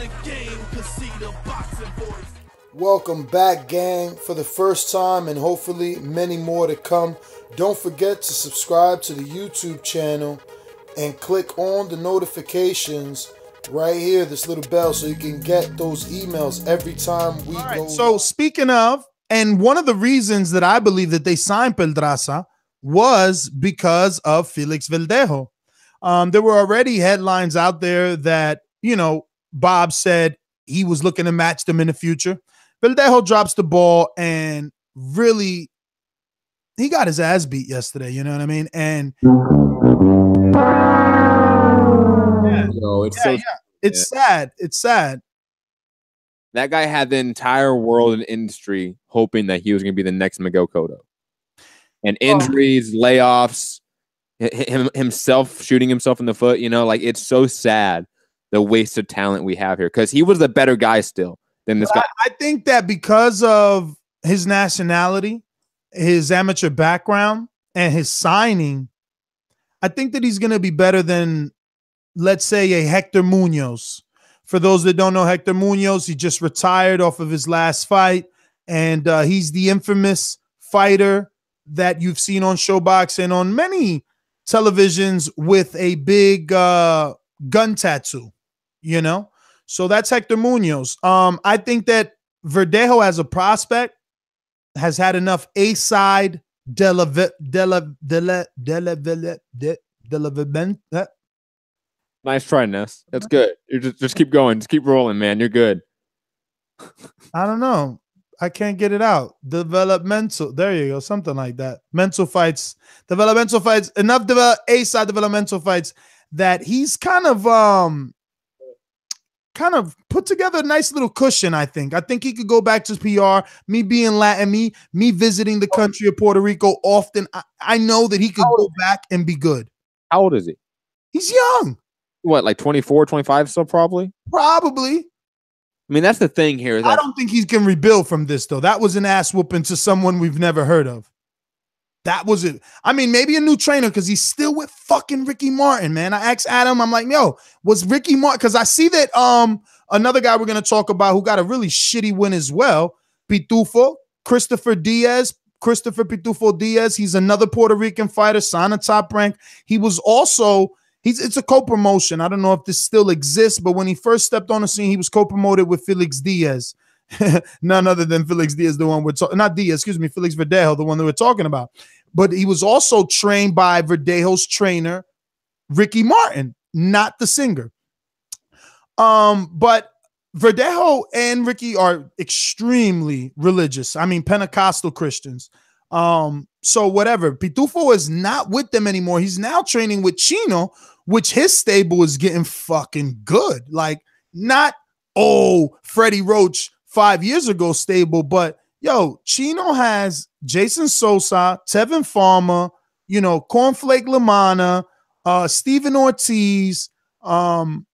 the game, cause see the boxing voice. Welcome back, gang, for the first time and hopefully many more to come. Don't forget to subscribe to the YouTube channel and click on the notifications right here, this little bell, so you can get those emails every time we go. So speaking of, and one of the reasons that I believe that they signed Pedraza was because of Felix Verdejo. There were already headlines out there that, you know, Bob said he was looking to match them in the future. Verdejo drops the ball and really, he got his ass beat yesterday. You know what I mean? And it's sad. It's sad. That guy had the entire world and industry hoping that he was going to be the next Miguel Cotto. And injuries, layoffs, himself shooting himself in the foot, you know, like it's so sad the waste of talent we have here, because he was the better guy still than this guy. I think that because of his nationality, his amateur background, and his signing, I think that he's going to be better than, let's say, a Hector Munoz. For those that don't know Hector Munoz, he just retired off of his last fight, and he's the infamous fighter that you've seen on ShowBox and on many televisions with a big gun tattoo, you know? So that's Hector Munoz. I think that Verdejo as a prospect has had enough A-side Nice try, Ness. That's good. You just keep going. Just keep rolling, man. You're good. I don't know. I can't get it out. Developmental. There you go. Something like that. Mental fights. Developmental fights. Enough A-side developmental fights that he's kind of put together a nice little cushion, I think. I think he could go back to PR. Me being Latin, me visiting the country of Puerto Rico often, I know that he could go back and be good. How old is he? He's young. What, like 24, 25 still probably? Probably. I mean, that's the thing here. I don't think he can rebuild from this, though. That was an ass whooping to someone we've never heard of. That was it. I mean, maybe a new trainer, because he's still with fucking Ricky Martin, man. I asked Adam, I'm like, yo, was Ricky Martin? Because I see that another guy we're going to talk about who got a really shitty win as well, Pitufo, Christopher Pitufo Diaz. He's another Puerto Rican fighter, signed a Top Rank. He was also... It's a co-promotion. I don't know if this still exists, but when he first stepped on the scene, he was co-promoted with Felix Diaz. None other than Felix Diaz, the one we're talking, not Diaz, excuse me, Felix Verdejo, the one that we're talking about. But he was also trained by Verdejo's trainer, Ricky Martin, not the singer. But Verdejo and Ricky are extremely religious. I mean, Pentecostal Christians. So whatever. Pitufo is not with them anymore. He's now training with Chino, which his stable is getting fucking good. Like, not, Freddie Roach 5 years ago stable, but yo, Chino has Jason Sosa, Tevin Farmer, you know, Cornflake Lamana, Steven Ortiz, and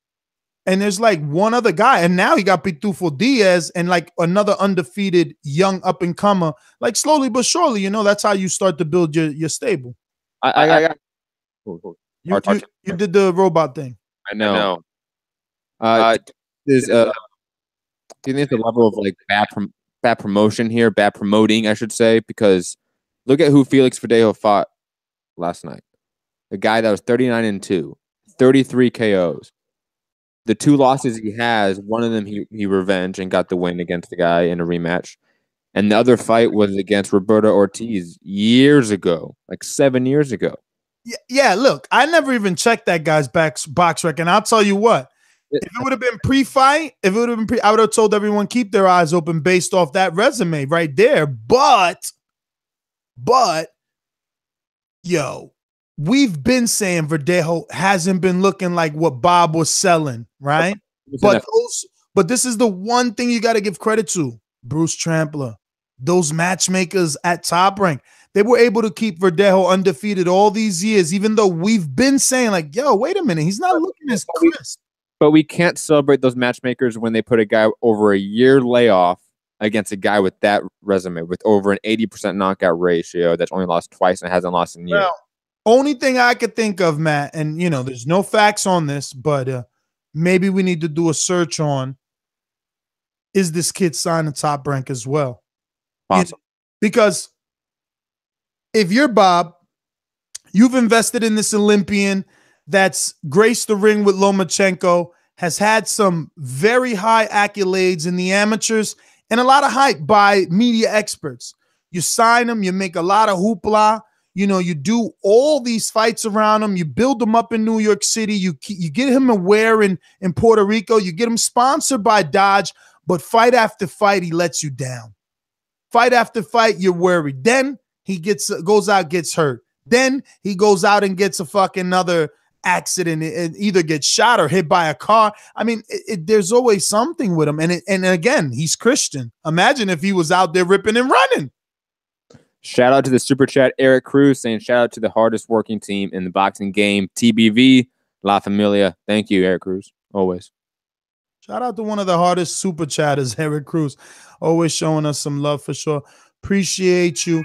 there's like one other guy, and now he got Pitufo Diaz and like another undefeated young up and comer. Like slowly but surely, you know, that's how you start to build your stable. You did the robot thing. I know. Do you think it's a level of like bad promotion here, bad promoting, I should say? Because look at who Felix Verdejo fought last night. A guy that was 39-2, 33 KOs. The two losses he has, one of them he revenged and got the win against the guy in a rematch. And the other fight was against Roberto Ortiz years ago, like 7 years ago. Yeah, look, I never even checked that guy's box record. And I'll tell you what, if it would have been pre-fight, I would have told everyone keep their eyes open based off that resume right there. But, yo, we've been saying Verdejo hasn't been looking like what Bob was selling, right? But this is the one thing you got to give credit to. Bruce Trampler, those matchmakers at Top Rank, they were able to keep Verdejo undefeated all these years, even though we've been saying like, yo, wait a minute, he's not looking as crisp. But we can't celebrate those matchmakers when they put a guy over a year layoff against a guy with that resume, with over an 80% knockout ratio that's only lost twice and hasn't lost in years. Well, only thing I could think of, Matt, and you know, there's no facts on this, but maybe we need to do a search on is this kid signing Top Rank as well? Awesome. Because if you're Bob, you've invested in this Olympian that's graced the ring with Lomachenko, has had some very high accolades in the amateurs and a lot of hype by media experts. You sign him, you make a lot of hoopla. You know, you do all these fights around him. You build him up in New York City. You get him a wear in Puerto Rico. You get him sponsored by Dodge. But fight after fight, he lets you down. Fight after fight, you're worried. Then he goes out, gets hurt. Then he goes out and gets a fucking another accident and either gets shot or hit by a car. I mean, there's always something with him. And again, he's Christian. Imagine if he was out there ripping and running. Shout out to the super chat, Eric Cruz, saying shout out to the hardest working team in the boxing game, TBV, La Familia. Thank you, Eric Cruz. Always. Shout out to one of the hardest super chatters, Eric Cruz. Always showing us some love for sure. Appreciate you.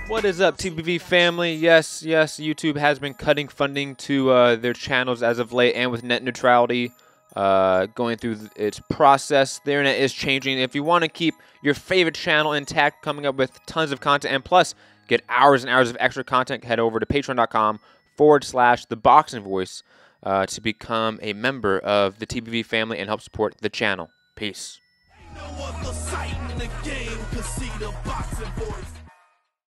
What is up, TBV family? Yes, YouTube has been cutting funding to their channels as of late, and with net neutrality going through its process, their internet is changing. If you want to keep your favorite channel intact, coming up with tons of content, and plus get hours and hours of extra content, head over to patreon.com/ThaBoxingVoice to become a member of the TBV family and help support the channel. Peace. No other sight in the game, 'cause see the boxing voice.